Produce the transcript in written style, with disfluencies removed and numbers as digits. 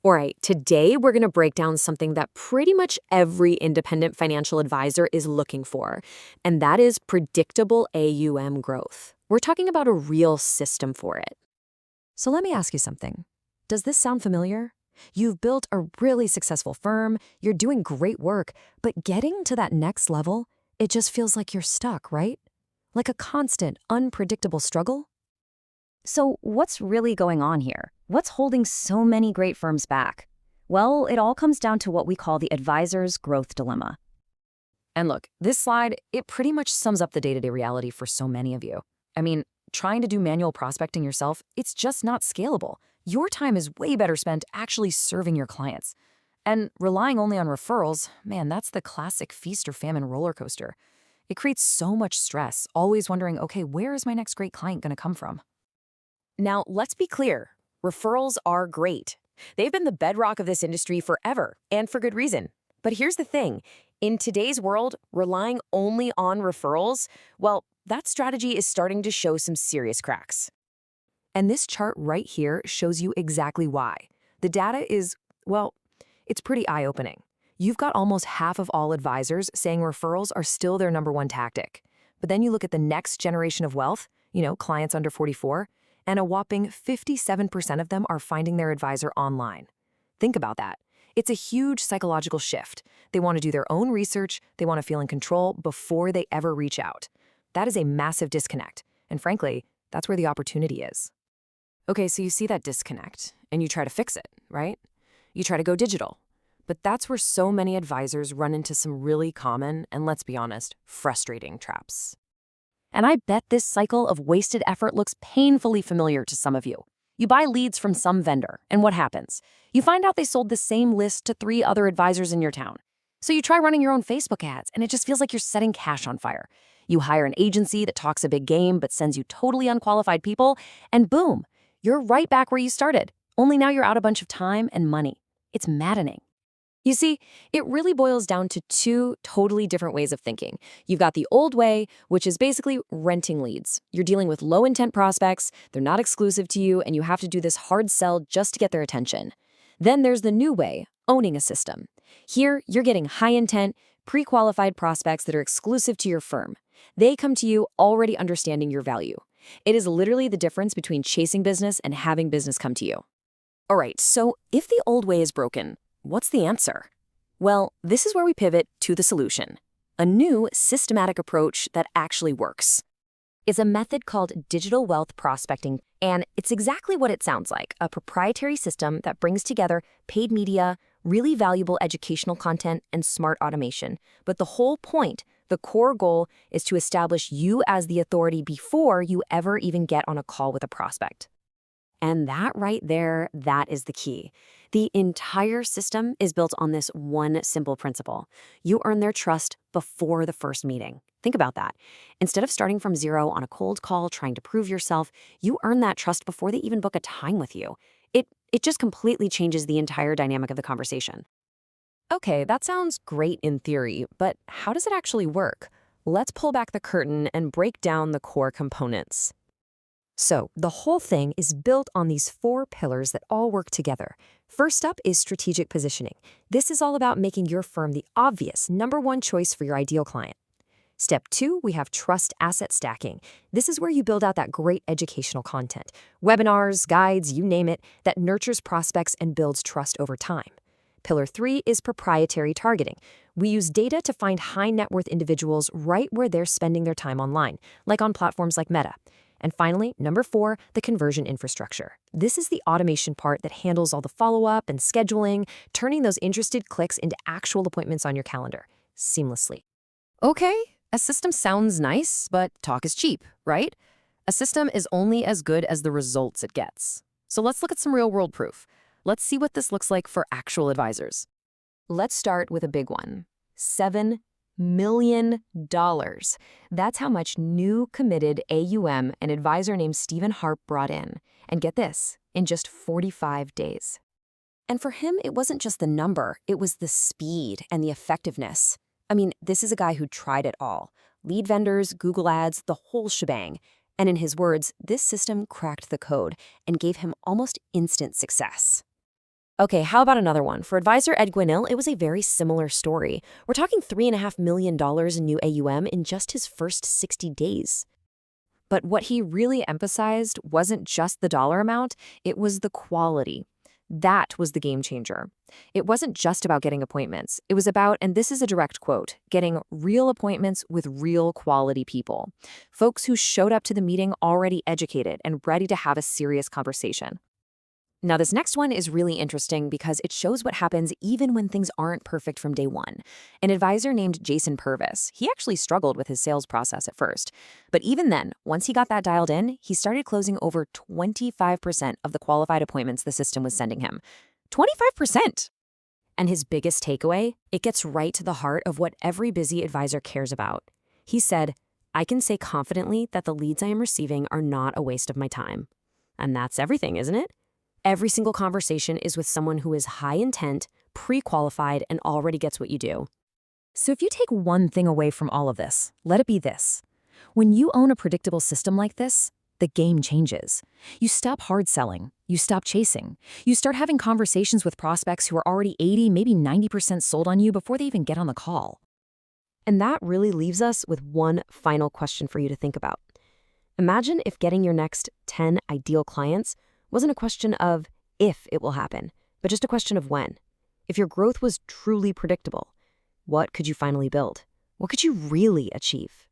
All right, today we're going to break down something that pretty much every independent financial advisor is looking for, and that is predictable AUM growth. We're talking about a real system for it. So let me ask you something. Does this sound familiar? You've built a really successful firm, you're doing great work, but getting to that next level, it just feels like you're stuck, right? Like a constant, unpredictable struggle? So, what's really going on here? What's holding so many great firms back? Well, it all comes down to what we call the advisor's growth dilemma. And look, this slide, it pretty much sums up the day-to-day reality for so many of you. I mean, trying to do manual prospecting yourself, it's just not scalable. Your time is way better spent actually serving your clients. And relying only on referrals, man, that's the classic feast or famine roller coaster. It creates so much stress, always wondering, okay, where is my next great client going to come from? Now, let's be clear. Referrals are great. They've been the bedrock of this industry forever, and for good reason. But here's the thing. In today's world, relying only on referrals, well, that strategy is starting to show some serious cracks. And this chart right here shows you exactly why. The data is, well, it's pretty eye-opening. You've got almost half of all advisors saying referrals are still their #1 tactic. But then you look at the next generation of wealth, clients under 44, and a whopping 57% of them are finding their advisor online. Think about that. It's a huge psychological shift. They want to do their own research, they want to feel in control before they ever reach out. That is a massive disconnect, and frankly, that's where the opportunity is. Okay, so you see that disconnect, and you try to fix it, right? You try to go digital. But that's where so many advisors run into some really common, and let's be honest, frustrating traps. And I bet this cycle of wasted effort looks painfully familiar to some of you. You buy leads from some vendor, and what happens? You find out they sold the same list to 3 other advisors in your town. So you try running your own Facebook ads, and it just feels like you're setting cash on fire. You hire an agency that talks a big game but sends you totally unqualified people, and boom, you're right back where you started, only now you're out a bunch of time and money. It's maddening. You see, it really boils down to two totally different ways of thinking. You've got the old way, which is basically renting leads. You're dealing with low-intent prospects, they're not exclusive to you, and you have to do this hard sell just to get their attention. Then there's the new way, owning a system. Here, you're getting high-intent, pre-qualified prospects that are exclusive to your firm. They come to you already understanding your value. It is literally the difference between chasing business and having business come to you. All right, so if the old way is broken, what's the answer? Well, this is where we pivot to the solution. A new, systematic approach that actually works. It's a method called digital wealth prospecting, and it's exactly what it sounds like, a proprietary system that brings together paid media, really valuable educational content, and smart automation. But the whole point, the core goal, is to establish you as the authority before you ever even get on a call with a prospect. And that right there, that is the key. The entire system is built on this one simple principle. You earn their trust before the first meeting. Think about that. Instead of starting from zero on a cold call trying to prove yourself, you earn that trust before they even book a time with you. It just completely changes the entire dynamic of the conversation. Okay, that sounds great in theory, but how does it actually work? Let's pull back the curtain and break down the core components. So, the whole thing is built on these 4 pillars that all work together. First up is strategic positioning. This is all about making your firm the obvious #1 choice for your ideal client. Step 2, we have trust asset stacking. This is where you build out that great educational content, webinars, guides, you name it, that nurtures prospects and builds trust over time. Pillar 3 is proprietary targeting. We use data to find high net worth individuals right where they're spending their time online, like on platforms like Meta. And finally, number 4, the conversion infrastructure. This is the automation part that handles all the follow-up and scheduling, turning those interested clicks into actual appointments on your calendar, seamlessly. Okay, a system sounds nice, but talk is cheap, right? A system is only as good as the results it gets. So let's look at some real-world proof. Let's see what this looks like for actual advisors. Let's start with a big one. $7 million. That's how much new committed AUM an advisor named Stephen Harp brought in. And get this, in just 45 days. And for him, it wasn't just the number, it was the speed and the effectiveness. I mean, this is a guy who tried it all. Lead vendors, Google ads, the whole shebang. And in his words, this system cracked the code and gave him almost instant success. Okay, how about another one? For advisor Ed Guanill, it was a very similar story. We're talking $3.5 million in new AUM in just his first 60 days. But what he really emphasized wasn't just the dollar amount, it was the quality. That was the game changer. It wasn't just about getting appointments. It was about, and this is a direct quote, getting real appointments with real quality people. Folks who showed up to the meeting already educated and ready to have a serious conversation. Now, this next one is really interesting because it shows what happens even when things aren't perfect from day one. An advisor named Jason Purvis, he actually struggled with his sales process at first. But even then, once he got that dialed in, he started closing over 25% of the qualified appointments the system was sending him. 25%! And his biggest takeaway? It gets right to the heart of what every busy advisor cares about. He said, "I can say confidently that the leads I am receiving are not a waste of my time." And that's everything, isn't it? Every single conversation is with someone who is high intent, pre-qualified, and already gets what you do. So if you take one thing away from all of this, let it be this. When you own a predictable system like this, the game changes. You stop hard selling. You stop chasing. You start having conversations with prospects who are already 80, maybe 90% sold on you before they even get on the call. And that really leaves us with one final question for you to think about. Imagine if getting your next 10 ideal clients wasn't a question of if it will happen, but just a question of when. If your growth was truly predictable, what could you finally build? What could you really achieve?